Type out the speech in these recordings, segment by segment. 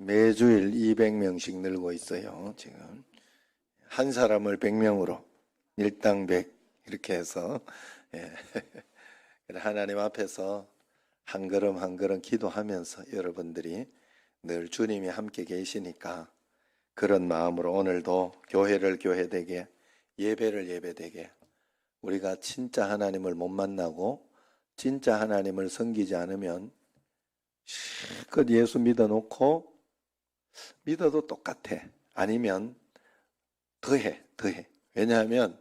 매주일 200명씩 늘고 있어요. 지금 한 사람을 100명으로 일당 100 이렇게 해서 하나님 앞에서 한 걸음 한 걸음 기도하면서 여러분들이 늘 주님이 함께 계시니까 그런 마음으로 오늘도 교회를 교회되게, 예배를 예배되게, 우리가 진짜 하나님을 못 만나고 진짜 하나님을 섬기지 않으면 실컷 예수 믿어놓고 믿어도 똑같아. 아니면 더해. 왜냐하면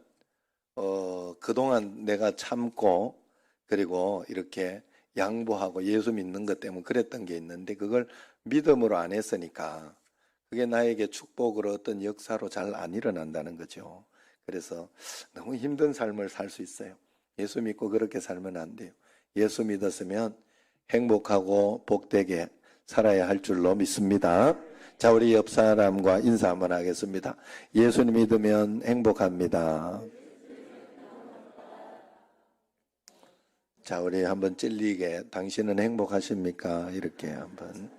그동안 내가 참고 그리고 이렇게 양보하고 예수 믿는 것 때문에 그랬던 게 있는데 그걸 믿음으로 안 했으니까 그게 나에게 축복으로 어떤 역사로 잘 안 일어난다는 거죠. 그래서 너무 힘든 삶을 살 수 있어요. 예수 믿고 그렇게 살면 안 돼요. 예수 믿었으면 행복하고 복되게 살아야 할 줄로 믿습니다. 자, 우리 옆 사람과 인사 한번 하겠습니다. 예수님 믿으면 행복합니다. 자, 우리 한번 찔리게 당신은 행복하십니까? 이렇게 한번.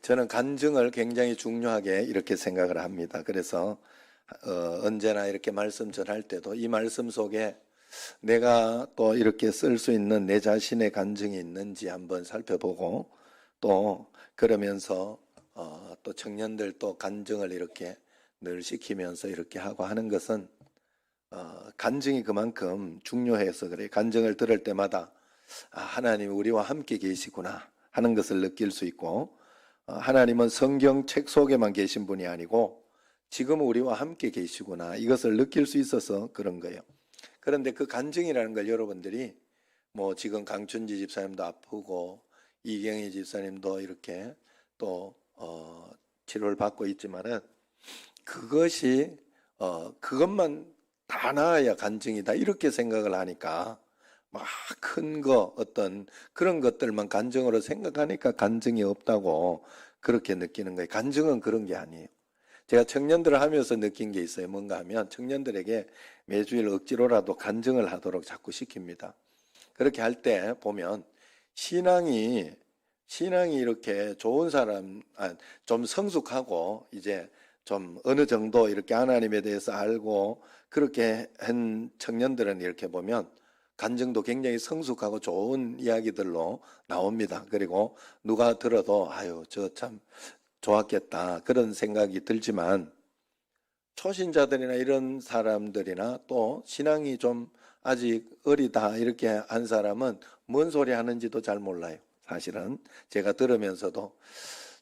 저는 간증을 굉장히 중요하게 이렇게 생각을 합니다. 그래서 언제나 이렇게 말씀 전할 때도 이 말씀 속에 내가 또 이렇게 쓸 수 있는 내 자신의 간증이 있는지 한번 살펴보고 또 그러면서 또 청년들 또 간증을 이렇게 늘 시키면서 이렇게 하고 하는 것은 간증이 그만큼 중요해서 그래요. 간증을 들을 때마다 하나님이 우리와 함께 계시구나 하는 것을 느낄 수 있고 하나님은 성경책 속에만 계신 분이 아니고 지금 우리와 함께 계시구나 이것을 느낄 수 있어서 그런 거예요. 그런데 그 간증이라는 걸 여러분들이 뭐 지금 강춘지 집사님도 아프고 이경희 집사님도 이렇게 또 치료를 받고 있지만은 그것이 그것만 다 나아야 간증이다 이렇게 생각을 하니까 막 큰 거 어떤 그런 것들만 간증으로 생각하니까 간증이 없다고 그렇게 느끼는 거예요. 간증은 그런 게 아니에요. 제가 청년들을 하면서 느낀 게 있어요. 뭔가 하면 청년들에게 매주일 억지로라도 간증을 하도록 자꾸 시킵니다. 그렇게 할 때 보면 신앙이 이렇게 좋은 사람, 좀 성숙하고 이제 좀 어느 정도 이렇게 하나님에 대해서 알고 그렇게 한 청년들은 이렇게 보면 간증도 굉장히 성숙하고 좋은 이야기들로 나옵니다. 그리고 누가 들어도 아유 저 참 좋았겠다 그런 생각이 들지만 초신자들이나 이런 사람들이나 또 신앙이 좀 아직 어리다 이렇게 한 사람은 뭔 소리 하는지도 잘 몰라요. 사실은 제가 들으면서도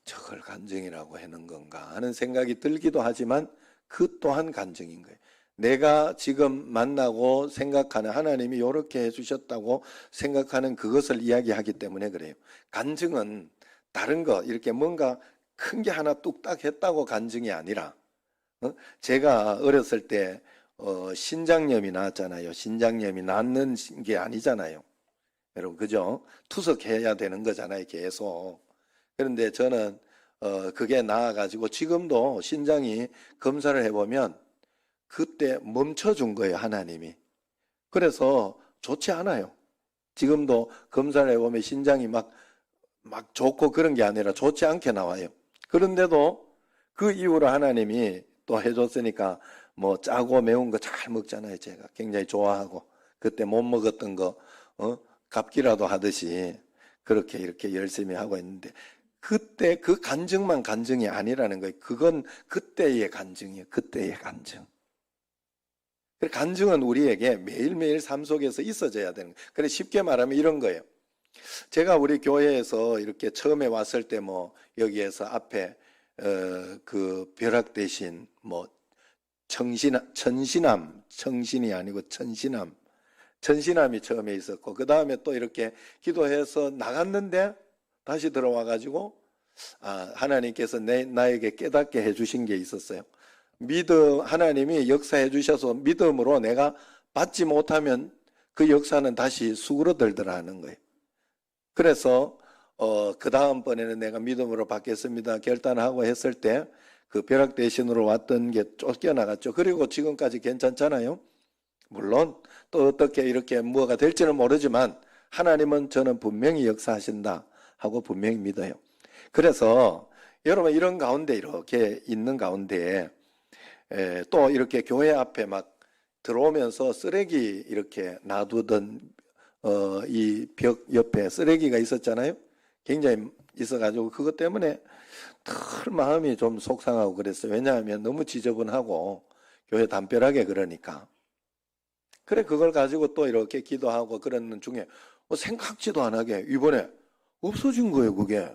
저걸 간증이라고 하는 건가 하는 생각이 들기도 하지만 그 또한 간증인 거예요. 내가 지금 만나고 생각하는 하나님이 이렇게 해주셨다고 생각하는 그것을 이야기하기 때문에 그래요. 간증은 다른 거 이렇게 뭔가 큰 게 하나 뚝딱 했다고 간증이 아니라 제가 어렸을 때 신장염이 나왔잖아요. 신장염이 낫는 게 아니잖아요. 여러분 그죠? 투석해야 되는 거잖아요. 계속. 그런데 저는 그게 나아가지고 지금도 신장이 검사를 해보면 그때 멈춰준 거예요. 하나님이. 그래서 좋지 않아요. 지금도 검사를 해보면 신장이 막 좋고 그런 게 아니라 좋지 않게 나와요. 그런데도 그 이후로 하나님이 또 해줬으니까 뭐 짜고 매운 거 잘 먹잖아요. 제가 굉장히 좋아하고 그때 못 먹었던 거 갚기라도 하듯이 그렇게 이렇게 열심히 하고 있는데 그때 그 간증만 간증이 아니라는 거예요. 그건 그때의 간증이에요. 그때의 간증. 간증은 우리에게 매일매일 삶 속에서 있어져야 되는 거예요. 그래 쉽게 말하면 이런 거예요. 제가 우리 교회에서 이렇게 처음에 왔을 때 뭐 여기에서 앞에 그 벼락 대신 뭐 청신함이 아니고 천신함이 처음에 있었고 그 다음에 또 이렇게 기도해서 나갔는데 다시 들어와 가지고 하나님께서 나에게 깨닫게 해주신 게 있었어요. 하나님이 역사해 주셔서 믿음으로 내가 받지 못하면 그 역사는 다시 수그러들더라는 거예요. 그래서 그 다음번에는 내가 믿음으로 받겠습니다 결단하고 했을 때 그 벼락 대신으로 왔던 게 쫓겨나갔죠. 그리고 지금까지 괜찮잖아요. 물론 또 어떻게 이렇게 뭐가 될지는 모르지만 하나님은 저는 분명히 역사하신다 하고 분명히 믿어요. 그래서 여러분 이런 가운데 이렇게 있는 가운데 또 이렇게 교회 앞에 막 들어오면서 쓰레기 이렇게 놔두던 이 벽 옆에 쓰레기가 있었잖아요. 굉장히 있어가지고 그것 때문에 늘 마음이 좀 속상하고 그랬어요. 왜냐하면 너무 지저분하고 교회 담벼락에 그러니까. 그래 그걸 가지고 또 이렇게 기도하고 그러는 중에 생각지도 안 하게 이번에 없어진 거예요. 그게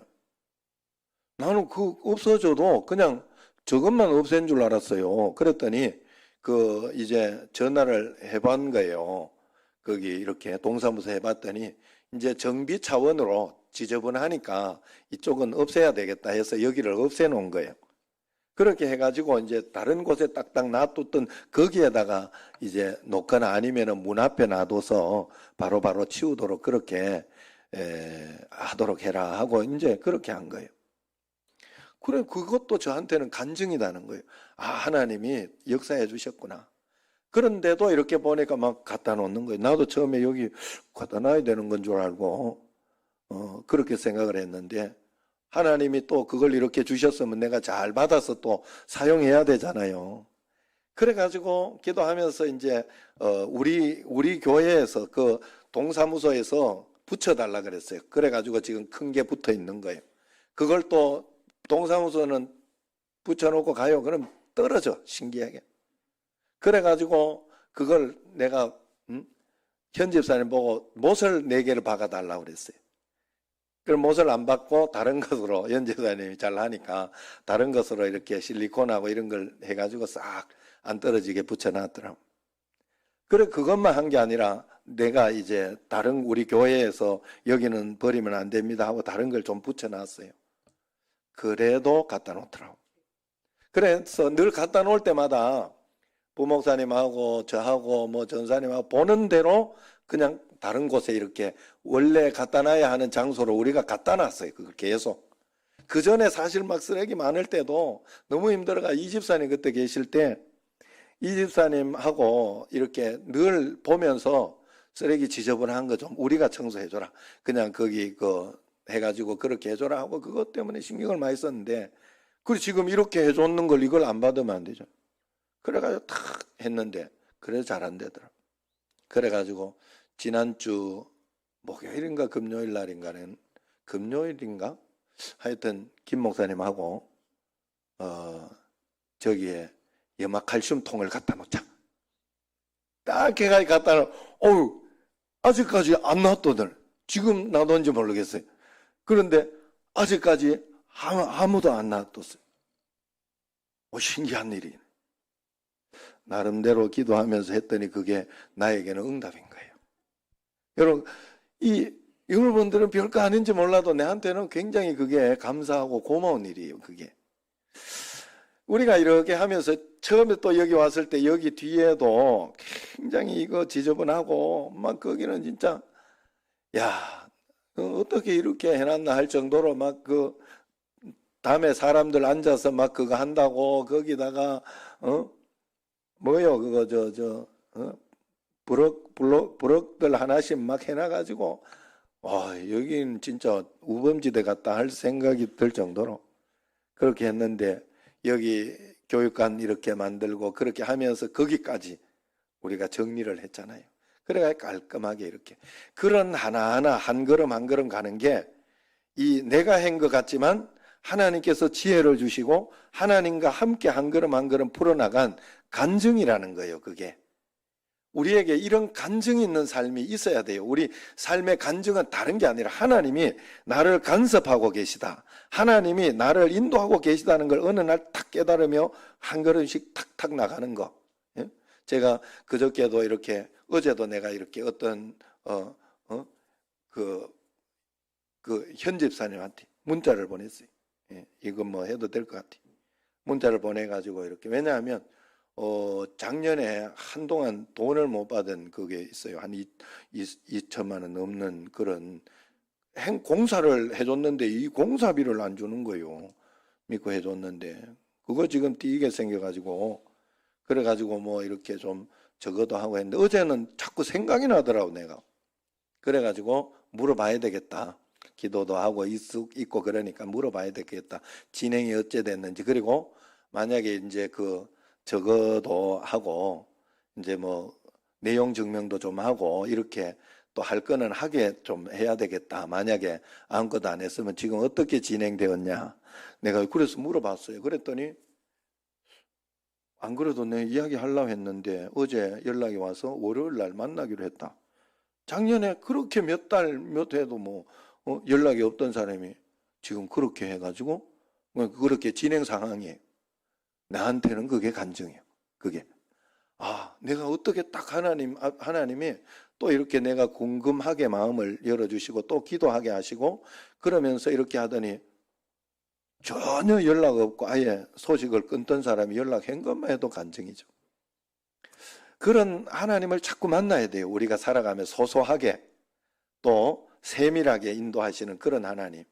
나는 그 없어져도 그냥 저것만 없앤 줄 알았어요. 그랬더니 그 이제 전화를 해본 거예요. 거기 이렇게 동사무소 해봤더니 이제 정비 차원으로 지저분하니까 이쪽은 없애야 되겠다 해서 여기를 없애놓은 거예요. 그렇게 해가지고 이제 다른 곳에 딱딱 놔뒀던 거기에다가 이제 놓거나 아니면은 문 앞에 놔둬서 바로바로 치우도록 그렇게 하도록 해라 하고 이제 그렇게 한 거예요. 그래 그것도 저한테는 간증이라는 거예요. 아 하나님이 역사해 주셨구나. 그런데도 이렇게 보니까 막 갖다 놓는 거예요. 나도 처음에 여기 갖다 놔야 되는 건 줄 알고 그렇게 생각을 했는데 하나님이 또 그걸 이렇게 주셨으면 내가 잘 받아서 또 사용해야 되잖아요. 그래가지고 기도하면서 이제 우리 교회에서 그 동사무소에서 붙여달라 그랬어요. 그래가지고 지금 큰 게 붙어 있는 거예요. 그걸 또 동사무소는 붙여놓고 가요. 그럼 떨어져 신기하게. 그래가지고 그걸 내가 현 집사님 보고 못을 4개를 박아달라고 그랬어요. 그럼 못을 안 받고 다른 것으로 현 집사님이 잘 하니까 다른 것으로 이렇게 실리콘하고 이런 걸 해가지고 싹 안 떨어지게 붙여놨더라고. 그래 그것만 한 게 아니라 내가 이제 다른 우리 교회에서 여기는 버리면 안 됩니다 하고 다른 걸 좀 붙여놨어요. 그래도 갖다 놓더라고. 그래서 늘 갖다 놓을 때마다 부목사님하고 저하고 뭐 전사님하고 보는 대로 그냥 다른 곳에 이렇게 원래 갖다 놔야 하는 장소로 우리가 갖다 놨어요. 그걸 계속. 그 전에 사실 막 쓰레기 많을 때도 너무 힘들어가 이 집사님 그때 계실 때 이 집사님하고 이렇게 늘 보면서 쓰레기 지저분한 거 좀 우리가 청소해줘라. 그냥 거기 그 해가지고 그렇게 해줘라 하고 그것 때문에 신경을 많이 썼는데 그리고 지금 이렇게 해줬는 걸 이걸 안 받으면 안 되죠. 그래가지고 탁 했는데 그래서 잘 안 되더라. 그래가지고 지난주 목요일인가 금요일 날인가는 금요일인가 하여튼 김 목사님하고 저기에 염화칼슘 통을 갖다 놓자. 딱 해가지고 갖다 놓. 어우 아직까지 안 놔뒀들. 지금 놔뒀는지 모르겠어요. 그런데 아직까지 아무도 안 놔뒀어요. 신기한 일이. 나름대로 기도하면서 했더니 그게 나에게는 응답인 거예요. 여러분, 여러분들은 별거 아닌지 몰라도 내한테는 굉장히 그게 감사하고 고마운 일이에요, 그게. 우리가 이렇게 하면서 처음에 또 여기 왔을 때 여기 뒤에도 굉장히 이거 지저분하고 막 거기는 진짜 야, 어떻게 이렇게 해놨나 할 정도로 막 그 다음에 사람들 앉아서 막 그거 한다고 거기다가 뭐요 그거 부럭들 하나씩 막 해놔가지고 와 여긴 진짜 우범지대 같다 할 생각이 들 정도로 그렇게 했는데 여기 교육관 이렇게 만들고 그렇게 하면서 거기까지 우리가 정리를 했잖아요. 그래가 깔끔하게 이렇게 그런 하나하나 한 걸음 한 걸음 가는 게 이 내가 한 것 같지만 하나님께서 지혜를 주시고 하나님과 함께 한 걸음 한 걸음 풀어나간 간증이라는 거예요. 그게 우리에게 이런 간증이 있는 삶이 있어야 돼요. 우리 삶의 간증은 다른 게 아니라 하나님이 나를 간섭하고 계시다. 하나님이 나를 인도하고 계시다는 걸 어느 날 탁 깨달으며 한 걸음씩 탁탁 나가는 거. 제가 그저께도 이렇게 어제도 내가 이렇게 어떤 현 집사님한테 문자를 보냈어요. 이거 뭐 해도 될 것 같아. 문자를 보내가지고 이렇게 왜냐하면 작년에 한동안 돈을 못 받은 그게 있어요. 한 2천만 원 넘는 그런 공사를 해줬는데 이 공사비를 안 주는 거예요. 믿고 해줬는데 그거 지금 띄게 생겨가지고 그래가지고 뭐 이렇게 좀 적어도 하고 했는데 어제는 자꾸 생각이 나더라고 내가. 그래가지고 물어봐야 되겠다. 기도도 하고 있고 그러니까 물어봐야 되겠다. 진행이 어째 됐는지. 그리고 만약에 이제 적어도 하고 이제 뭐 내용 증명도 좀 하고 이렇게 또 할 거는 하게 좀 해야 되겠다. 만약에 아무것도 안 했으면 지금 어떻게 진행되었냐. 내가 그래서 물어봤어요. 그랬더니 안 그래도 내 이야기 하려고 했는데 어제 연락이 와서 월요일 날 만나기로 했다. 작년에 그렇게 몇 달, 몇 해도 뭐 연락이 없던 사람이 지금 그렇게 해가지고 그렇게 진행 상황이에요. 나한테는 그게 간증이에요. 그게. 내가 어떻게 딱 하나님이 또 이렇게 내가 궁금하게 마음을 열어주시고 또 기도하게 하시고 그러면서 이렇게 하더니 전혀 연락 없고 아예 소식을 끊던 사람이 연락한 것만 해도 간증이죠. 그런 하나님을 자꾸 만나야 돼요. 우리가 살아가며 소소하게 또 세밀하게 인도하시는 그런 하나님.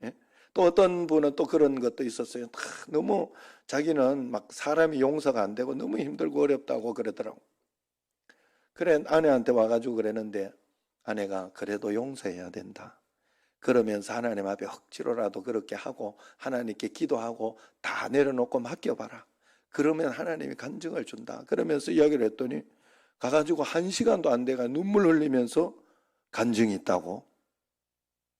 예? 또 어떤 분은 또 그런 것도 있었어요. 너무 자기는 막 사람이 용서가 안 되고 너무 힘들고 어렵다고 그러더라고. 그래 아내한테 와가지고 그랬는데 아내가 그래도 용서해야 된다. 그러면서 하나님 앞에 억지로라도 그렇게 하고 하나님께 기도하고 다 내려놓고 맡겨봐라. 그러면 하나님이 간증을 준다. 그러면서 이야기를 했더니 가가지고 1시간도 안 돼가 눈물 흘리면서 간증이 있다고.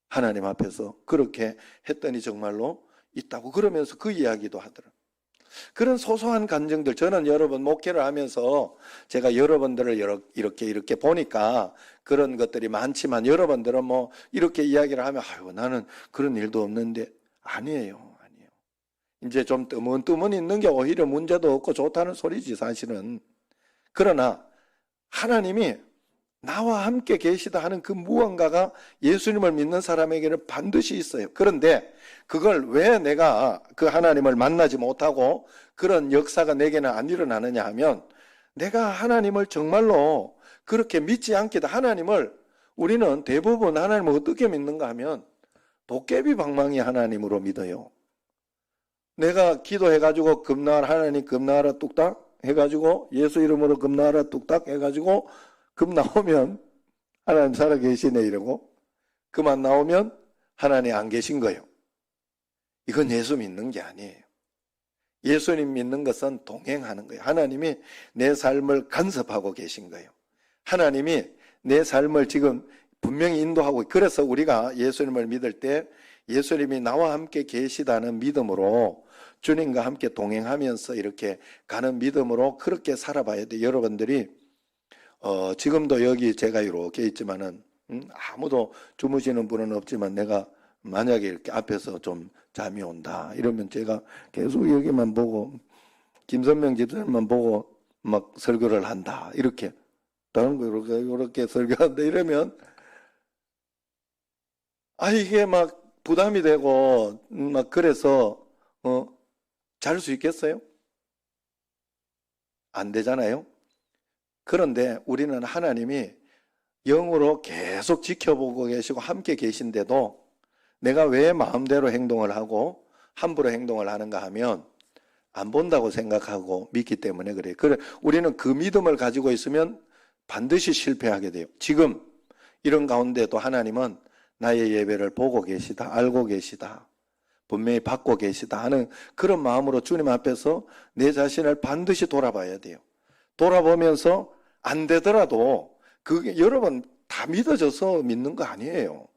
하나님 앞에서 그렇게 했더니 정말로 있다고 그러면서 그 이야기도 하더라. 그런 소소한 간증들, 저는 여러분 목회를 하면서 제가 여러분들을 이렇게 보니까 그런 것들이 많지만 여러분들은 뭐 이렇게 이야기를 하면 아유 나는 그런 일도 없는데 아니에요. 이제 좀 뜨문뜨문 있는 게 오히려 문제도 없고 좋다는 소리지 사실은. 그러나 하나님이 나와 함께 계시다 하는 그 무언가가 예수님을 믿는 사람에게는 반드시 있어요. 그런데 그걸 왜 내가 그 하나님을 만나지 못하고 그런 역사가 내게는 안 일어나느냐 하면 내가 하나님을 정말로 그렇게 믿지 않기다. 하나님을 우리는 대부분 하나님을 어떻게 믿는가 하면 도깨비 방망이 하나님으로 믿어요. 내가 기도해가지고 겁나라 하나님 겁나라 뚝딱 해가지고 예수 이름으로 겁나라 뚝딱 해가지고 금 나오면 하나님 살아계시네 이러고 그만 나오면 하나님 안 계신 거예요. 이건 예수 믿는 게 아니에요. 예수님 믿는 것은 동행하는 거예요. 하나님이 내 삶을 간섭하고 계신 거예요. 하나님이 내 삶을 지금 분명히 인도하고 그래서 우리가 예수님을 믿을 때 예수님이 나와 함께 계시다는 믿음으로 주님과 함께 동행하면서 이렇게 가는 믿음으로 그렇게 살아봐야 돼요. 여러분들이 지금도 여기 제가 이렇게 있지만은 아무도 주무시는 분은 없지만 내가 만약에 이렇게 앞에서 좀 잠이 온다 이러면 제가 계속 여기만 보고 김선명 집사님만 보고 막 설교를 한다 이렇게 다른 거 이렇게 설교한다 이러면 이게 막 부담이 되고 막 그래서 잘 수 있겠어요? 안 되잖아요. 그런데 우리는 하나님이 영으로 계속 지켜보고 계시고 함께 계신데도 내가 왜 마음대로 행동을 하고 함부로 행동을 하는가 하면 안 본다고 생각하고 믿기 때문에 그래요. 우리는 그 믿음을 가지고 있으면 반드시 실패하게 돼요. 지금 이런 가운데도 하나님은 나의 예배를 보고 계시다, 알고 계시다, 분명히 받고 계시다 하는 그런 마음으로 주님 앞에서 내 자신을 반드시 돌아봐야 돼요. 돌아보면서 안 되더라도 그게 여러분 다 믿어져서 믿는 거 아니에요.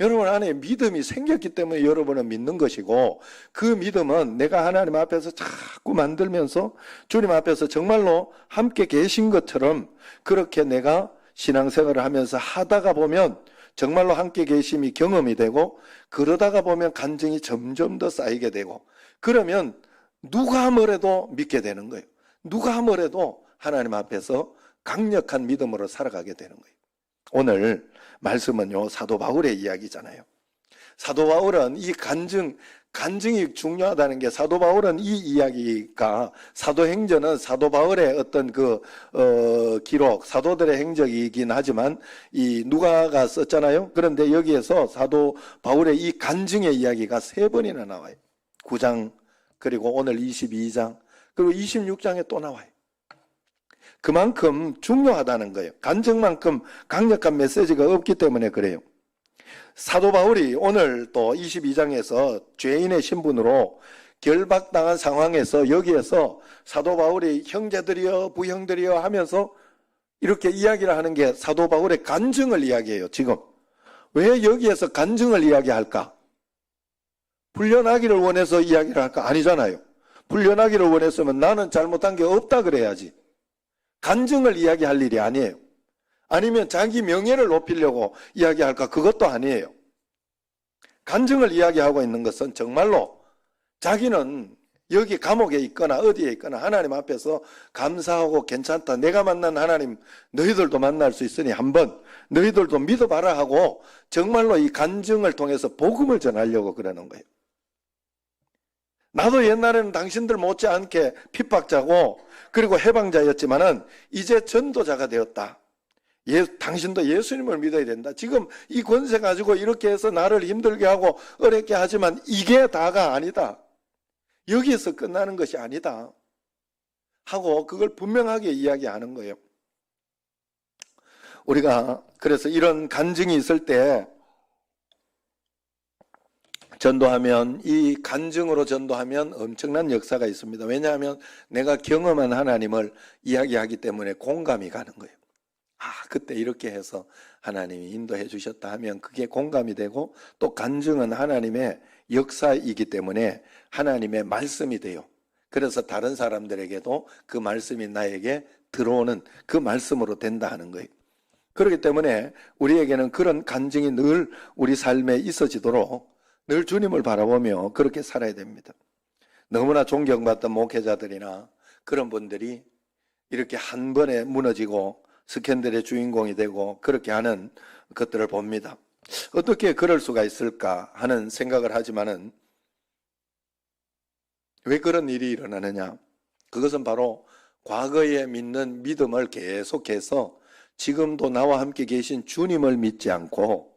여러분 안에 믿음이 생겼기 때문에 여러분은 믿는 것이고 그 믿음은 내가 하나님 앞에서 자꾸 만들면서 주님 앞에서 정말로 함께 계신 것처럼 그렇게 내가 신앙생활을 하면서 하다가 보면 정말로 함께 계심이 경험이 되고 그러다가 보면 간증이 점점 더 쌓이게 되고 그러면 누가 뭐래도 믿게 되는 거예요. 누가 뭐래도 하나님 앞에서 강력한 믿음으로 살아가게 되는 거예요. 오늘 말씀은요 사도 바울의 이야기잖아요. 사도 바울은 이 간증이 중요하다는 게 사도 바울은 이 이야기가 사도행전은 사도 바울의 어떤 기록 사도들의 행적이긴 하지만 이 누가가 썼잖아요. 그런데 여기에서 사도 바울의 이 간증의 이야기가 3번이나 나와요. 9장 그리고 오늘 22장 그리고 26장에 또 나와요. 그만큼 중요하다는 거예요. 간증만큼 강력한 메시지가 없기 때문에 그래요. 사도 바울이 오늘 또 22장에서 죄인의 신분으로 결박당한 상황에서 여기에서 사도 바울이 형제들이여 부형들이여 하면서 이렇게 이야기를 하는 게 사도 바울의 간증을 이야기해요. 지금 왜 여기에서 간증을 이야기할까? 풀려나기를 원해서 이야기를 할까? 아니잖아요. 풀려나기를 원했으면 나는 잘못한 게 없다 그래야지. 간증을 이야기할 일이 아니에요. 아니면 자기 명예를 높이려고 이야기할까? 그것도 아니에요. 간증을 이야기하고 있는 것은 정말로 자기는 여기 감옥에 있거나 어디에 있거나 하나님 앞에서 감사하고 괜찮다. 내가 만난 하나님 너희들도 만날 수 있으니 한번 너희들도 믿어봐라 하고 정말로 이 간증을 통해서 복음을 전하려고 그러는 거예요. 나도 옛날에는 당신들 못지않게 핍박자고 그리고 해방자였지만은 이제 전도자가 되었다. 당신도 예수님을 믿어야 된다. 지금 이 권세 가지고 이렇게 해서 나를 힘들게 하고 어렵게 하지만 이게 다가 아니다. 여기에서 끝나는 것이 아니다. 하고 그걸 분명하게 이야기하는 거예요. 우리가 그래서 이런 간증이 있을 때 전도하면 이 간증으로 전도하면 엄청난 역사가 있습니다. 왜냐하면 내가 경험한 하나님을 이야기하기 때문에 공감이 가는 거예요. 그때 이렇게 해서 하나님이 인도해 주셨다 하면 그게 공감이 되고 또 간증은 하나님의 역사이기 때문에 하나님의 말씀이 돼요. 그래서 다른 사람들에게도 그 말씀이 나에게 들어오는 그 말씀으로 된다 하는 거예요. 그렇기 때문에 우리에게는 그런 간증이 늘 우리 삶에 있어지도록 늘 주님을 바라보며 그렇게 살아야 됩니다. 너무나 존경받던 목회자들이나 그런 분들이 이렇게 한 번에 무너지고 스캔들의 주인공이 되고 그렇게 하는 것들을 봅니다. 어떻게 그럴 수가 있을까 하는 생각을 하지만은 왜 그런 일이 일어나느냐? 그것은 바로 과거에 믿는 믿음을 계속해서 지금도 나와 함께 계신 주님을 믿지 않고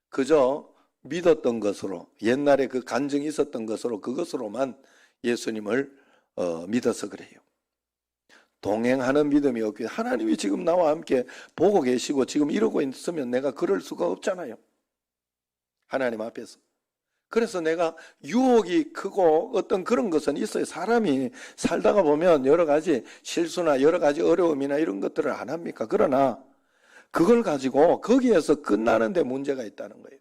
그저 믿었던 것으로 옛날에 그 간증이 있었던 것으로 그것으로만 예수님을 믿어서 그래요. 동행하는 믿음이 없기 하나님이 지금 나와 함께 보고 계시고 지금 이러고 있으면 내가 그럴 수가 없잖아요. 하나님 앞에서. 그래서 내가 유혹이 크고 어떤 그런 것은 있어요. 사람이 살다가 보면 여러 가지 실수나 여러 가지 어려움이나 이런 것들을 안 합니까? 그러나 그걸 가지고 거기에서 끝나는 데 문제가 있다는 거예요.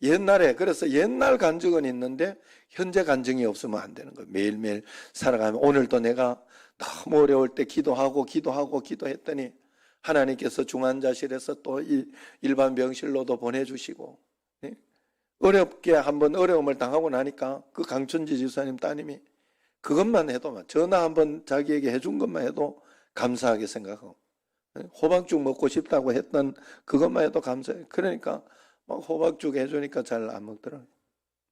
옛날에 그래서 옛날 간증은 있는데 현재 간증이 없으면 안 되는 거예요. 매일매일 살아가면 오늘도 내가 너무 어려울 때 기도했더니 하나님께서 중환자실에서 또 일반 병실로도 보내주시고 어렵게 한번 어려움을 당하고 나니까 그 강춘지 지사님 따님이 그것만 해도 전화 한번 자기에게 해준 것만 해도 감사하게 생각하고 호박죽 먹고 싶다고 했던 그것만 해도 감사해요. 그러니까 막 호박죽 해주니까 잘 안 먹더라고요.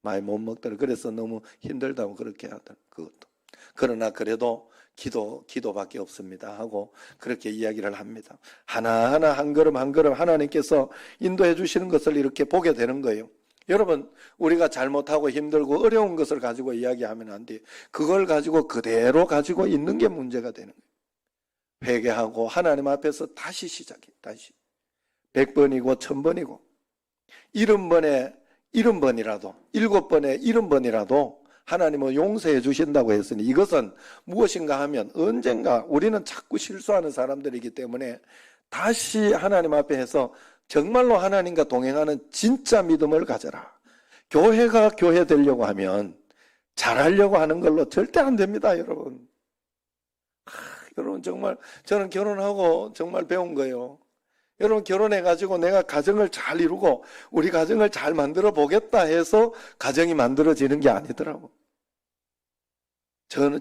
많이 못 먹더라고요. 그래서 너무 힘들다고 그렇게 하더라고요. 그것도. 그러나 그래도 기도밖에 없습니다 하고 그렇게 이야기를 합니다. 하나하나 한 걸음 한 걸음 하나님께서 인도해 주시는 것을 이렇게 보게 되는 거예요. 여러분 우리가 잘못하고 힘들고 어려운 것을 가지고 이야기하면 안 돼요. 그걸 가지고 그대로 가지고 있는 게 문제가 되는 거예요. 회개하고 하나님 앞에서 다시 시작해. 다시 100번이고 1000번이고 70번에 70번이라도 7번에 70번이라도 하나님은 용서해 주신다고 했으니 이것은 무엇인가 하면 언젠가 우리는 자꾸 실수하는 사람들이기 때문에 다시 하나님 앞에 해서 정말로 하나님과 동행하는 진짜 믿음을 가져라. 교회가 교회 되려고 하면 잘하려고 하는 걸로 절대 안 됩니다, 여러분. 여러분 정말 저는 결혼하고 정말 배운 거예요. 여러분 결혼해가지고 내가 가정을 잘 이루고 우리 가정을 잘 만들어 보겠다 해서 가정이 만들어지는 게 아니더라고.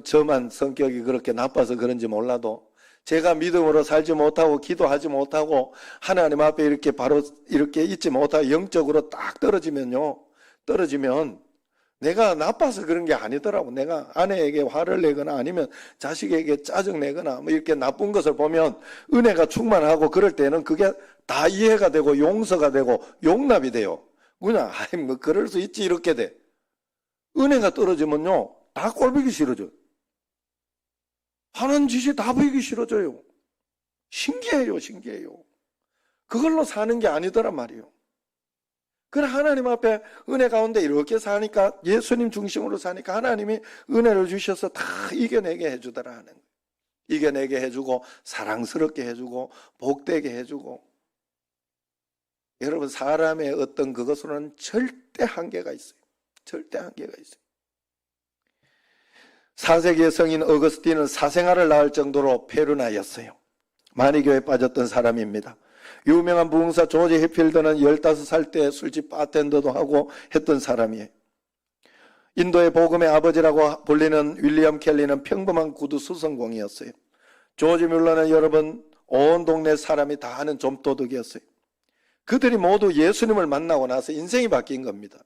저만 성격이 그렇게 나빠서 그런지 몰라도 제가 믿음으로 살지 못하고 기도하지 못하고 하나님 앞에 이렇게 바로 이렇게 있지 못하고 영적으로 딱 떨어지면 내가 나빠서 그런 게 아니더라고. 내가 아내에게 화를 내거나 아니면 자식에게 짜증내거나 뭐 이렇게 나쁜 것을 보면 은혜가 충만하고 그럴 때는 그게 다 이해가 되고 용서가 되고 용납이 돼요. 그냥 뭐 그럴 수 있지 이렇게 돼. 은혜가 떨어지면요 다 꼴보기 싫어져. 하는 짓이 다 보이기 싫어져요. 신기해요, 신기해요. 그걸로 사는 게 아니더란 말이에요. 그래, 하나님 앞에 은혜 가운데 이렇게 사니까, 예수님 중심으로 사니까 하나님이 은혜를 주셔서 다 이겨내게 해주더라 하는 거예요. 이겨내게 해주고, 사랑스럽게 해주고, 복되게 해주고. 여러분, 사람의 어떤 그것으로는 절대 한계가 있어요. 절대 한계가 있어요. 4세기의 성인 어거스틴은 사생아를 낳을 정도로 페르나였어요. 만이교에 빠졌던 사람입니다. 유명한 부흥사 조지 해필드는 15살 때 술집 바텐더도 하고 했던 사람이에요. 인도의 복음의 아버지라고 불리는 윌리엄 켈리는 평범한 구두 수성공이었어요. 조지 뮬러는 여러분 온 동네 사람이 다 아는 좀도둑이었어요. 그들이 모두 예수님을 만나고 나서 인생이 바뀐 겁니다.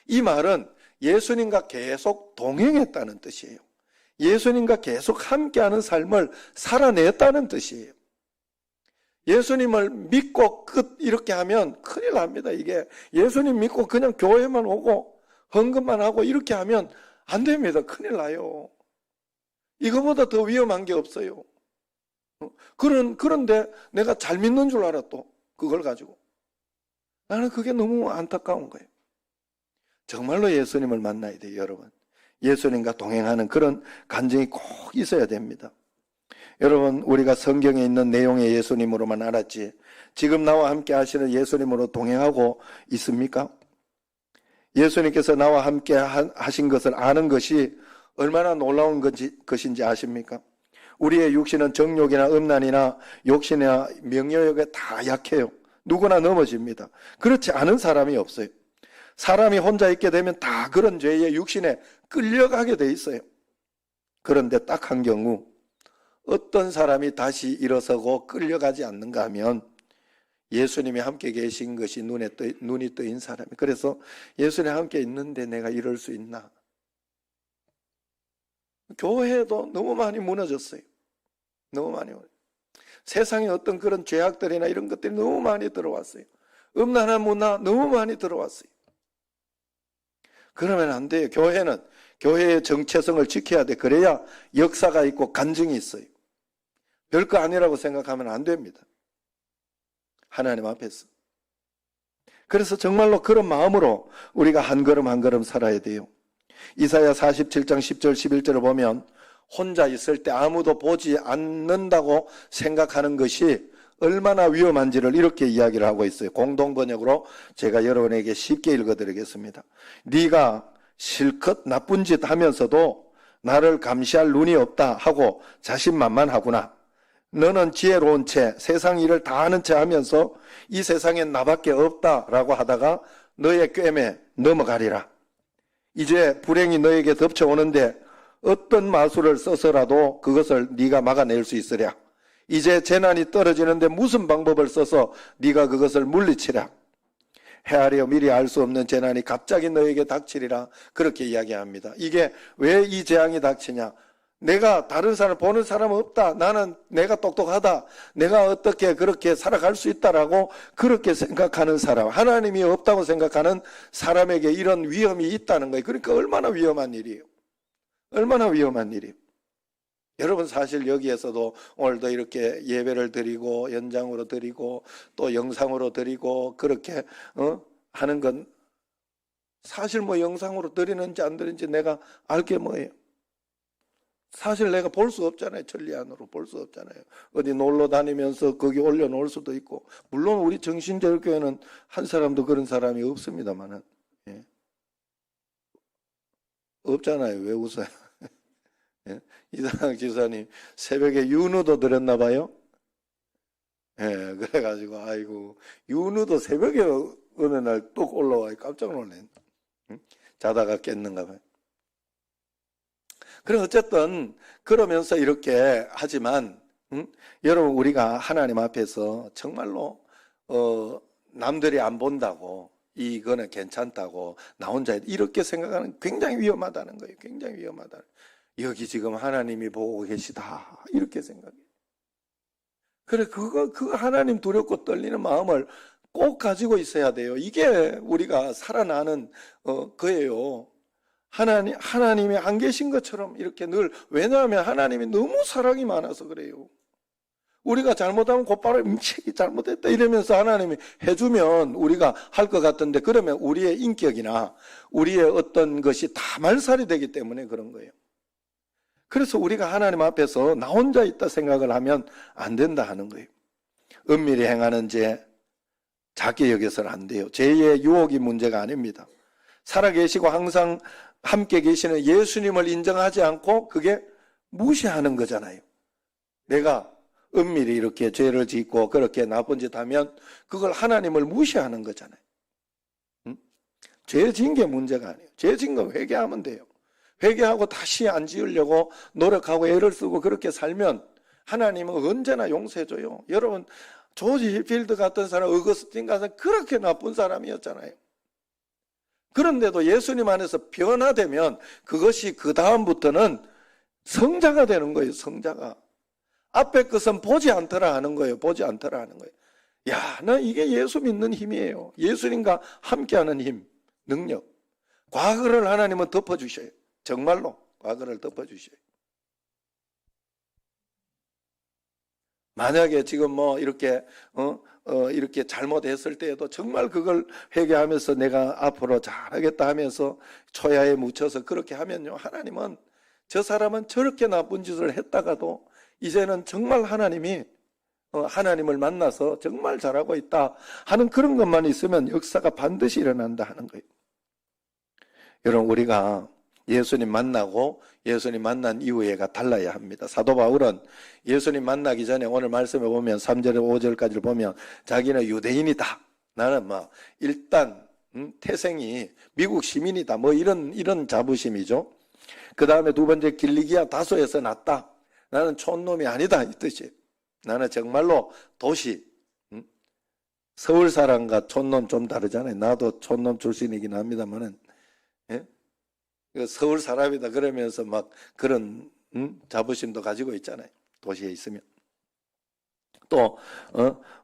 이 말은 예수님과 계속 동행했다는 뜻이에요. 예수님과 계속 함께하는 삶을 살아냈다는 뜻이에요. 예수님을 믿고 끝 이렇게 하면 큰일 납니다. 이게 예수님 믿고 그냥 교회만 오고 헌금만 하고 이렇게 하면 안 됩니다. 큰일 나요. 이거보다 더 위험한 게 없어요. 그런데 내가 잘 믿는 줄 알아 또 그걸 가지고. 나는 그게 너무 안타까운 거예요. 정말로 예수님을 만나야 돼요, 여러분. 예수님과 동행하는 그런 간증이 꼭 있어야 됩니다. 여러분, 우리가 성경에 있는 내용의 예수님으로만 알았지 지금 나와 함께 하시는 예수님으로 동행하고 있습니까? 예수님께서 나와 함께 하신 것을 아는 것이 얼마나 놀라운 것인지 아십니까? 우리의 육신은 정욕이나 음란이나 욕심이나 명예욕에 다 약해요. 누구나 넘어집니다. 그렇지 않은 사람이 없어요. 사람이 혼자 있게 되면 다 그런 죄의 육신에 끌려가게 돼 있어요. 그런데 딱 한 경우 어떤 사람이 다시 일어서고 끌려가지 않는가 하면 예수님이 함께 계신 것이 눈이 뜨인 사람이. 그래서 예수님 함께 있는데 내가 이럴 수 있나? 교회도 너무 많이 무너졌어요. 너무 많이 무너졌어요. 세상에 어떤 그런 죄악들이나 이런 것들이 너무 많이 들어왔어요. 음란한 문화 너무 많이 들어왔어요. 그러면 안 돼요. 교회는 교회의 정체성을 지켜야 돼. 그래야 역사가 있고 간증이 있어요. 별거 아니라고 생각하면 안 됩니다. 하나님 앞에서. 그래서 정말로 그런 마음으로 우리가 한 걸음 한 걸음 살아야 돼요. 이사야 47장 10절 11절을 보면 혼자 있을 때 아무도 보지 않는다고 생각하는 것이 얼마나 위험한지를 이렇게 이야기를 하고 있어요. 공동번역으로 제가 여러분에게 쉽게 읽어드리겠습니다. 네가 실컷 나쁜 짓 하면서도 나를 감시할 눈이 없다 하고 자신만만하구나. 너는 지혜로운 채 세상 일을 다 아는 채 하면서 이 세상엔 나밖에 없다라고 하다가 너의 꿰매 넘어가리라. 이제 불행이 너에게 덮쳐오는데 어떤 마술을 써서라도 그것을 네가 막아낼 수 있으랴. 이제 재난이 떨어지는데 무슨 방법을 써서 네가 그것을 물리치랴. 헤아려 미리 알 수 없는 재난이 갑자기 너에게 닥치리라. 그렇게 이야기합니다. 이게 왜 이 재앙이 닥치냐? 내가 다른 사람 보는 사람은 없다. 나는 내가 똑똑하다. 내가 어떻게 그렇게 살아갈 수 있다라고 그렇게 생각하는 사람, 하나님이 없다고 생각하는 사람에게 이런 위험이 있다는 거예요. 그러니까 얼마나 위험한 일이에요. 얼마나 위험한 일이에요. 여러분 사실 여기에서도 오늘도 이렇게 예배를 드리고 연장으로 드리고 또 영상으로 드리고 그렇게 하는 건 사실 뭐 영상으로 드리는지 안 드리는지 내가 알게 뭐예요. 사실 내가 볼 수 없잖아요. 천리안으로 볼 수 없잖아요. 어디 놀러 다니면서 거기 올려놓을 수도 있고. 물론 우리 정신제일교회는 한 사람도 그런 사람이 없습니다만은. 예. 없잖아요. 왜 웃어요? 예. 이상학 지사님 새벽에 윤우도 드렸나 봐요. 예, 그래가지고 아이고 윤우도 새벽에 어느 날 뚝 올라와 깜짝 놀랐네. 응? 자다가 깼는가 봐요. 그럼 어쨌든 그러면서 이렇게 하지만 여러분 우리가 하나님 앞에서 정말로 남들이 안 본다고 이거는 괜찮다고 나 혼자 이렇게 생각하는 굉장히 위험하다는 거예요. 굉장히 위험하다. 여기 지금 하나님이 보고 계시다 이렇게 생각해요. 그래 그 하나님 두렵고 떨리는 마음을 꼭 가지고 있어야 돼요. 이게 우리가 살아나는 거예요. 하나님이 안 계신 것처럼 이렇게 늘, 왜냐하면 하나님이 너무 사랑이 많아서 그래요. 우리가 잘못하면 곧바로 책이 잘못했다 이러면서 하나님이 해주면 우리가 할 것 같은데, 그러면 우리의 인격이나 우리의 어떤 것이 다 말살이 되기 때문에 그런 거예요. 그래서 우리가 하나님 앞에서 나 혼자 있다 생각을 하면 안 된다 하는 거예요. 은밀히 행하는 죄, 작게 여겨서는 안 돼요. 죄의 유혹이 문제가 아닙니다. 살아계시고 항상 함께 계시는 예수님을 인정하지 않고 그게 무시하는 거잖아요. 내가 은밀히 이렇게 죄를 짓고 그렇게 나쁜 짓 하면 그걸 하나님을 무시하는 거잖아요. 죄 지은 게 문제가 아니에요. 죄 지은 건 회개하면 돼요. 회개하고 다시 안 지으려고 노력하고 애를 쓰고 그렇게 살면 하나님은 언제나 용서해줘요. 여러분, 조지 힐필드 같은 사람, 어거스틴 같은 사람 그렇게 나쁜 사람이었잖아요. 그런데도 예수님 안에서 변화되면 그것이 그 다음부터는 성자가 되는 거예요. 성자가. 앞에 것은 보지 않더라 하는 거예요. 보지 않더라 하는 거예요. 야, 나 이게 예수 믿는 힘이에요. 예수님과 함께하는 힘, 능력. 과거를 하나님은 덮어주셔요. 정말로 과거를 덮어주셔요. 만약에 지금 뭐 이렇게 이렇게 잘못했을 때에도 정말 그걸 회개하면서 내가 앞으로 잘하겠다 하면서 초야에 묻혀서 그렇게 하면요, 하나님은 저 사람은 저렇게 나쁜 짓을 했다가도 이제는 정말 하나님이 하나님을 만나서 정말 잘하고 있다 하는 그런 것만 있으면 역사가 반드시 일어난다 하는 거예요. 여러분, 우리가 예수님 만나고 예수님 만난 이후에가 달라야 합니다. 사도 바울은 예수님 만나기 전에 오늘 말씀에 보면 3절 5절까지를 보면 자기는 유대인이다. 나는 일단 태생이 미국 시민이다. 이런 자부심이죠. 그 다음에 두 번째 길리기아 다소에서 났다. 나는 촌놈이 아니다 이 뜻이에요. 나는 정말로 도시, 서울 사람과 촌놈 좀 다르잖아요. 나도 촌놈 출신이긴 합니다만은, 예? 서울 사람이다 그러면서 막 그런 자부심도 가지고 있잖아요. 도시에 있으면. 또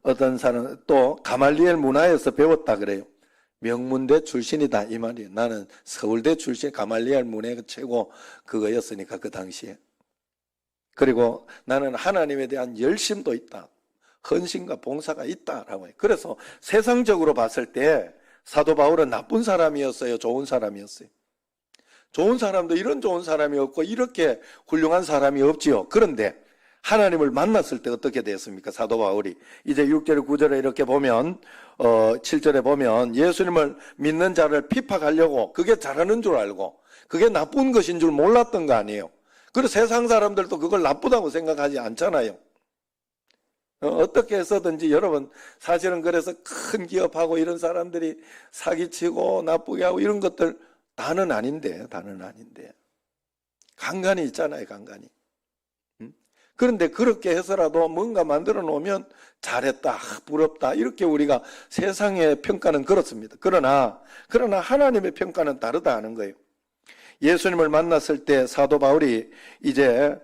어떤 사람 또 가말리엘 문화에서 배웠다 그래요. 명문대 출신이다 이 말이에요. 나는 서울대 출신, 가말리엘 문화가 최고 그거였으니까 그 당시에. 그리고 나는 하나님에 대한 열심도 있다. 헌신과 봉사가 있다라고 해요. 그래서 세상적으로 봤을 때 사도 바울은 나쁜 사람이었어요? 좋은 사람이었어요? 좋은 사람도 이런 좋은 사람이 없고 이렇게 훌륭한 사람이 없지요. 그런데 하나님을 만났을 때 어떻게 되었습니까? 사도 바울이 이제 6절 9절에 이렇게 보면 7절에 보면 예수님을 믿는 자를 핍박하려고 그게 잘하는 줄 알고 그게 나쁜 것인 줄 몰랐던 거 아니에요. 그리고 세상 사람들도 그걸 나쁘다고 생각하지 않잖아요. 어떻게 해서든지 여러분, 사실은 그래서 큰 기업하고 이런 사람들이 사기치고 나쁘게 하고 이런 것들 다는 아닌데 간간이 있잖아요. 간간이. 그런데 그렇게 해서라도 뭔가 만들어 놓으면 잘했다, 부럽다 이렇게 우리가 세상의 평가는 그렇습니다. 그러나 하나님의 평가는 다르다 하는 거예요. 예수님을 만났을 때 사도 바울이 이제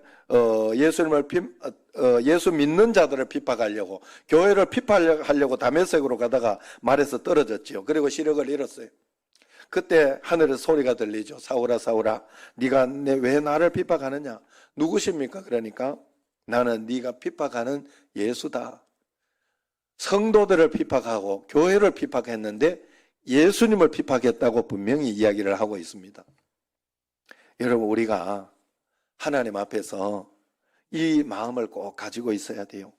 예수 믿는 자들을 핍박하려고, 교회를 핍박하려고 다메섹으로 가다가 말에서 떨어졌지요. 그리고 시력을 잃었어요. 그때 하늘에서 소리가 들리죠. 사울아 사울아, 네가 왜 나를 핍박하느냐? 누구십니까? 그러니까 나는 네가 핍박하는 예수다. 성도들을 핍박하고 교회를 핍박했는데 예수님을 핍박했다고 분명히 이야기를 하고 있습니다. 여러분, 우리가 하나님 앞에서 이 마음을 꼭 가지고 있어야 돼요.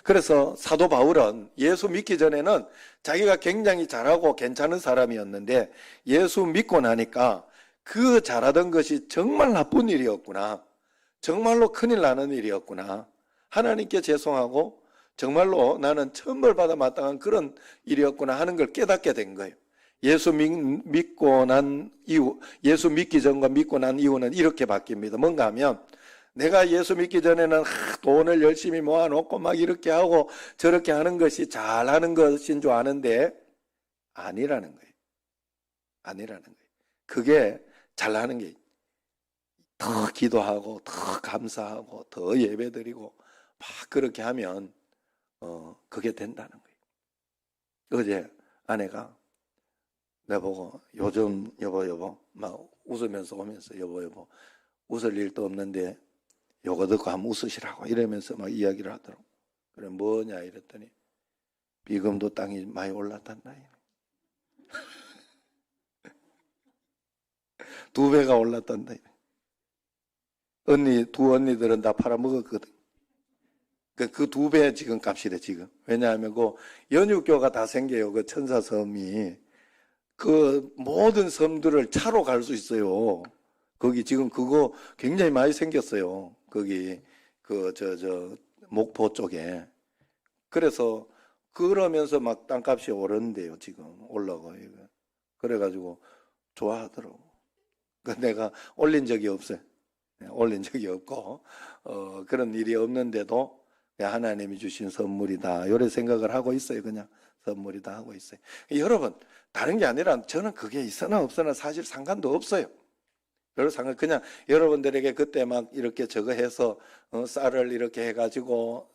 그래서 사도 바울은 예수 믿기 전에는 자기가 굉장히 잘하고 괜찮은 사람이었는데 예수 믿고 나니까 그 잘하던 것이 정말 나쁜 일이었구나, 정말로 큰일 나는 일이었구나, 하나님께 죄송하고 정말로 나는 천벌받아 마땅한 그런 일이었구나 하는 걸 깨닫게 된 거예요. 예수 믿고 난 이후, 예수 믿기 전과 믿고 난 이후는 이렇게 바뀝니다. 뭔가 하면 내가 예수 믿기 전에는 돈을 열심히 모아놓고 막 이렇게 하고 저렇게 하는 것이 잘하는 것인 줄 아는데 아니라는 거예요. 아니라는 거예요. 그게 잘하는 게 더 기도하고 더 감사하고 더 예배드리고 막 그렇게 하면 그게 된다는 거예요. 어제 아내가 내보고 요즘 여보 막 웃으면서 오면서 여보 웃을 일도 없는데 요거 듣고 한번 웃으시라고 이러면서 막 이야기를 하더라고. 그래 뭐냐 이랬더니 비금도 땅이 많이 올랐단다. 2배가 올랐단다. 두 언니들은 다 팔아먹었거든. 그 2배 지금 값이래 지금. 왜냐하면 그 연육교가 다 생겨요. 그 천사섬이 그 모든 섬들을 차로 갈 수 있어요. 거기 지금 그거 굉장히 많이 생겼어요. 거기 목포 쪽에. 그래서 그러면서 막 땅값이 오른대요. 지금 올라가요. 그래가지고 좋아하더라고. 내가 올린 적이 없어요. 올린 적이 없고 그런 일이 없는데도 하나님이 주신 선물이다. 이런 생각을 하고 있어요. 그냥 선물이다 하고 있어요. 여러분 다른 게 아니라 저는 그게 있으나 없으나 사실 상관도 없어요. 별 상관 그냥 여러분들에게 그때 막 이렇게 저거 해서 쌀을 이렇게 해가지고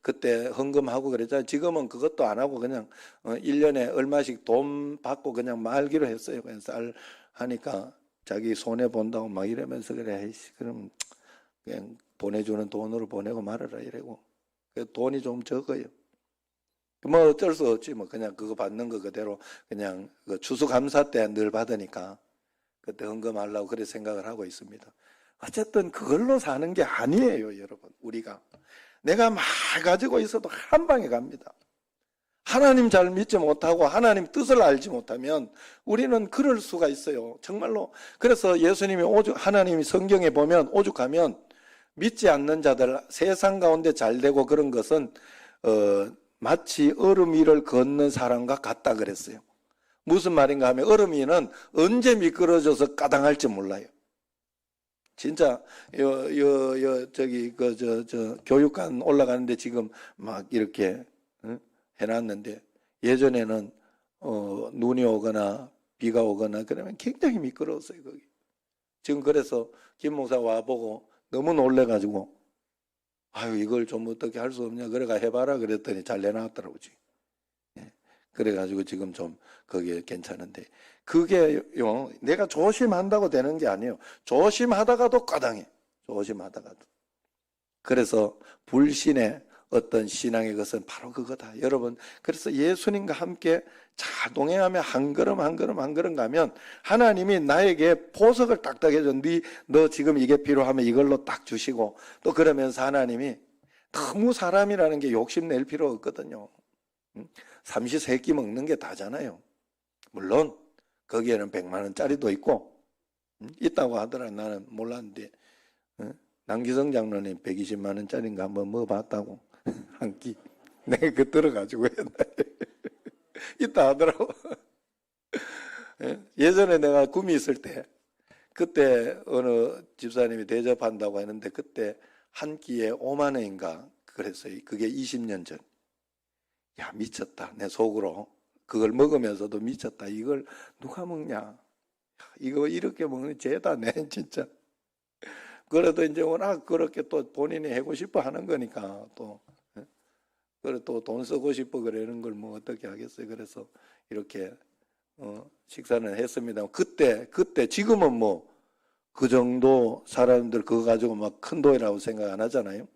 그때 헌금하고 그랬잖아요. 지금은 그것도 안 하고 그냥 1년에 얼마씩 돈 받고 그냥 말기로 했어요. 그냥 쌀 하니까 자기 손해 본다고 막 이러면서 그래. 그럼 그냥 보내주는 돈으로 보내고 말아라 이러고. 돈이 좀 적어요. 뭐 어쩔 수 없지 뭐 그냥 그거 받는 거 그대로 그냥 그 추수감사 때 늘 받으니까 그때 헌금하려고 그래 생각을 하고 있습니다. 어쨌든 그걸로 사는 게 아니에요, 여러분. 우리가 내가 막 가지고 있어도 한 방에 갑니다. 하나님 잘 믿지 못하고 하나님 뜻을 알지 못하면 우리는 그럴 수가 있어요. 정말로. 그래서 예수님이 하나님이 성경에 보면 오죽하면 믿지 않는 자들 세상 가운데 잘 되고 그런 것은 마치 얼음 위를 걷는 사람과 같다 그랬어요. 무슨 말인가 하면 얼음 위는 언제 미끄러져서 까당할지 몰라요. 진짜 교육관 올라가는데 지금 막 이렇게 해놨는데 예전에는 눈이 오거나 비가 오거나 그러면 굉장히 미끄러웠어요 거기. 지금 그래서 김 목사 와보고 너무 놀래가지고 아유 이걸 좀 어떻게 할 수 없냐 그래가 해봐라 그랬더니 잘 내놨더라고 지금. 그래가지고 지금 좀 그게 괜찮은데 그게요 내가 조심한다고 되는 게 아니에요. 조심하다가도 까당해. 조심하다가도. 그래서 불신의 어떤 신앙의 것은 바로 그거다. 여러분 그래서 예수님과 함께 잘 동행하며 한 걸음 한 걸음 한 걸음 가면 하나님이 나에게 보석을 딱딱 해줘. 너 지금 이게 필요하면 이걸로 딱 주시고 또 그러면서 하나님이 너무 사람이라는 게 욕심낼 필요 없거든요. 삼시세끼 먹는 게 다잖아요. 물론 거기에는 100만 원짜리도 있고 있다고 하더라. 나는 몰랐는데 남기성 장로님 120만 원짜리인가 한번 먹어봤다고 한 끼. 내가 그 들어가지고 옛날에 있다 하더라고. 예전에 내가 구미 있을 때 그때 어느 집사님이 대접한다고 했는데 그때 한 끼에 5만 원인가 그랬어요. 그게 20년 전. 야 미쳤다. 내 속으로 그걸 먹으면서도 미쳤다. 이걸 누가 먹냐. 이거 이렇게 먹는 죄다 내 진짜. 그래도 이제 워낙 그렇게 또 본인이 하고 싶어 하는 거니까 또 그래 또 돈 쓰고 싶어 그러는 걸 뭐 어떻게 하겠어요. 그래서 이렇게 식사는 했습니다. 그때 지금은 뭐 그 정도 사람들 그거 가지고 막 큰 돈이라고 생각 안 하잖아요.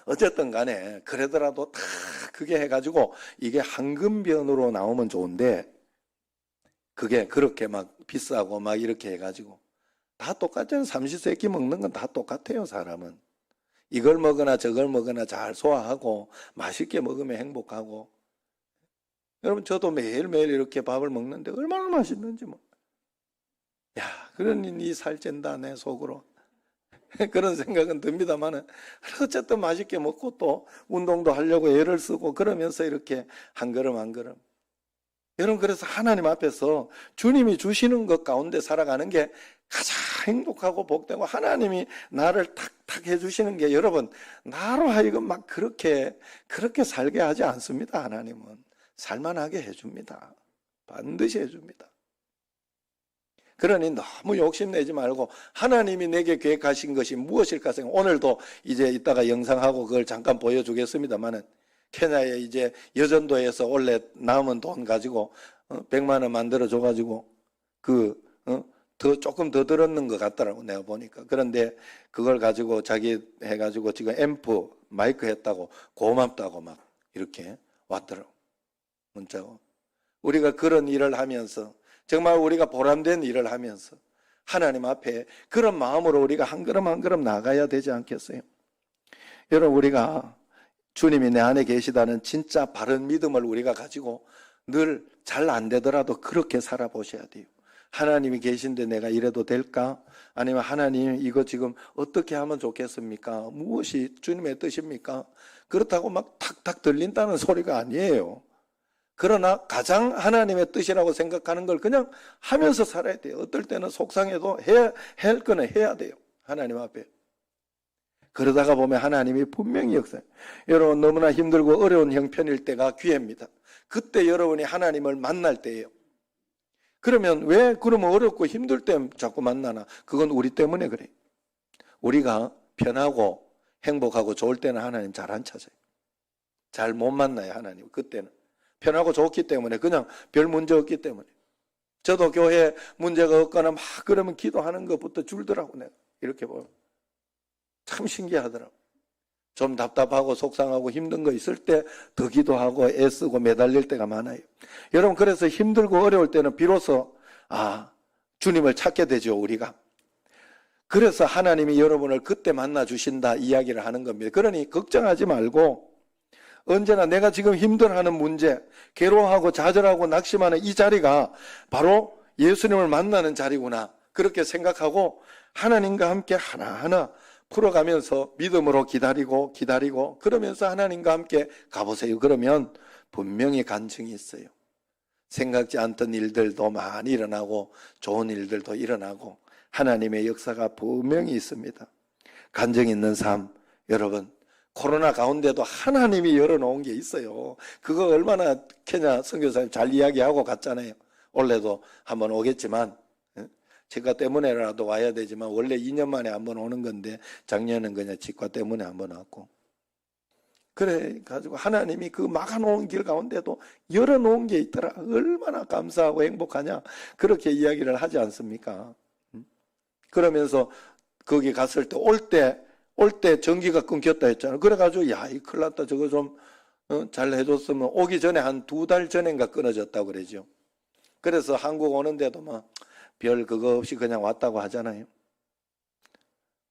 어쨌든 간에 그러더라도 다 그게 해가지고 이게 황금변으로 나오면 좋은데 그게 그렇게 막 비싸고 막 이렇게 해가지고 다 똑같잖아요. 삼시세끼 먹는 건 다 똑같아요. 사람은 이걸 먹거나 저걸 먹거나 잘 소화하고 맛있게 먹으면 행복하고. 여러분 저도 매일매일 이렇게 밥을 먹는데 얼마나 맛있는지 뭐. 야 그러니 니 살찐다 내 속으로. 그런 생각은 듭니다만은 어쨌든 맛있게 먹고 또 운동도 하려고 애를 쓰고 그러면서 이렇게 한 걸음 한 걸음. 여러분 그래서 하나님 앞에서 주님이 주시는 것 가운데 살아가는 게 가장 행복하고 복되고 하나님이 나를 탁탁 해주시는 게 여러분 나로 하여금 막 그렇게 살게 하지 않습니다. 하나님은 살만하게 해줍니다. 반드시 해줍니다. 그러니 너무 욕심내지 말고 하나님이 내게 계획하신 것이 무엇일까 생각. 오늘도 이제 이따가 영상하고 그걸 잠깐 보여주겠습니다만은 케냐에 이제 여전도에서 원래 남은 돈 가지고 100만 원 만들어 줘가지고 조금 더 들었는 것 같더라고 내가 보니까. 그런데 그걸 가지고 자기 해가지고 지금 앰프 마이크 했다고 고맙다고 막 이렇게 왔더라고 문자가. 우리가 그런 일을 하면서 정말 우리가 보람된 일을 하면서 하나님 앞에 그런 마음으로 우리가 한 걸음 한 걸음 나가야 되지 않겠어요? 여러분, 우리가 주님이 내 안에 계시다는 진짜 바른 믿음을 우리가 가지고 늘 잘 안 되더라도 그렇게 살아보셔야 돼요. 하나님이 계신데 내가 이래도 될까? 아니면 하나님 이거 지금 어떻게 하면 좋겠습니까? 무엇이 주님의 뜻입니까? 그렇다고 막 탁탁 들린다는 소리가 아니에요. 그러나 가장 하나님의 뜻이라고 생각하는 걸 그냥 하면서 살아야 돼요. 어떨 때는 속상해도 해야 할 거는 해야 돼요. 하나님 앞에. 그러다가 보면 하나님이 분명히 역사해요. 여러분, 너무나 힘들고 어려운 형편일 때가 기회입니다. 그때 여러분이 하나님을 만날 때예요. 그러면 왜 그러면 어렵고 힘들 때 자꾸 만나나? 그건 우리 때문에 그래요. 우리가 편하고 행복하고 좋을 때는 하나님 잘 안 찾아요. 잘 못 만나요, 하나님. 그때는 편하고 좋기 때문에, 그냥 별 문제 없기 때문에. 저도 교회에 문제가 없거나 막 그러면 기도하는 것부터 줄더라고. 내가 이렇게 보면 참 신기하더라고. 좀 답답하고 속상하고 힘든 거 있을 때 더 기도하고 애쓰고 매달릴 때가 많아요. 여러분, 그래서 힘들고 어려울 때는 비로소 주님을 찾게 되죠, 우리가. 그래서 하나님이 여러분을 그때 만나 주신다 이야기를 하는 겁니다. 그러니 걱정하지 말고 언제나 내가 지금 힘들어하는 문제, 괴로워하고 좌절하고 낙심하는 이 자리가 바로 예수님을 만나는 자리구나, 그렇게 생각하고 하나님과 함께 하나하나 풀어가면서 믿음으로 기다리고 그러면서 하나님과 함께 가보세요. 그러면 분명히 간증이 있어요. 생각지 않던 일들도 많이 일어나고 좋은 일들도 일어나고 하나님의 역사가 분명히 있습니다. 간증 있는 삶, 여러분, 코로나 가운데도 하나님이 열어놓은 게 있어요. 그거 얼마나 케냐 선교사님 잘 이야기하고 갔잖아요. 원래도 한번 오겠지만 치과 때문에라도 와야 되지만 원래 2년 만에 한번 오는 건데 작년은 그냥 치과 때문에 한번 왔고, 그래 가지고 하나님이 그 막아놓은 길 가운데도 열어놓은 게 있더라. 얼마나 감사하고 행복하냐, 그렇게 이야기를 하지 않습니까? 그러면서 거기 갔을 때 올 때 전기가 끊겼다 했잖아. 그래가지고 이 큰일 났다, 저거 좀 잘 해줬으면. 오기 전에 한 2달 전인가 끊어졌다고 그러죠. 그래서 한국 오는데도 막 별 그거 없이 그냥 왔다고 하잖아요.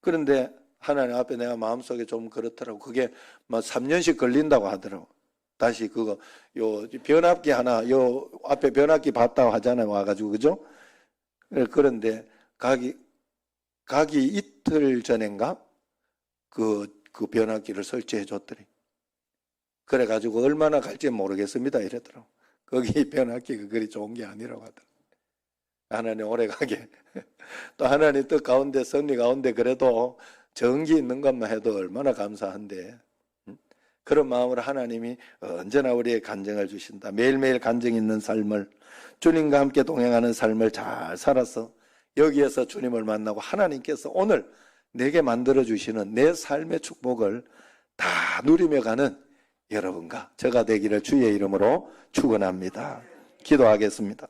그런데 하나님 앞에 내가 마음속에 좀 그렇더라고. 그게 막 3년씩 걸린다고 하더라고. 다시 그거 변압기 하나 앞에 변압기 봤다고 하잖아요, 와가지고. 그죠? 그런데 가기 이틀 전인가 그 변압기를 설치해 줬더니, 그래가지고 얼마나 갈지 모르겠습니다 이랬더라고. 거기 변압기가 그리 좋은 게 아니라고 하더라고. 하나님 오래가게. 또 하나님 뜻 가운데, 섭리 가운데 그래도 전기 있는 것만 해도 얼마나 감사한데, 그런 마음으로 하나님이 언제나 우리의 간증을 주신다. 매일매일 간증 있는 삶을, 주님과 함께 동행하는 삶을 잘 살아서 여기에서 주님을 만나고 하나님께서 오늘 내게 만들어주시는 내 삶의 축복을 다 누리며 가는 여러분과 저가 되기를 주의 이름으로 축원합니다. 기도하겠습니다.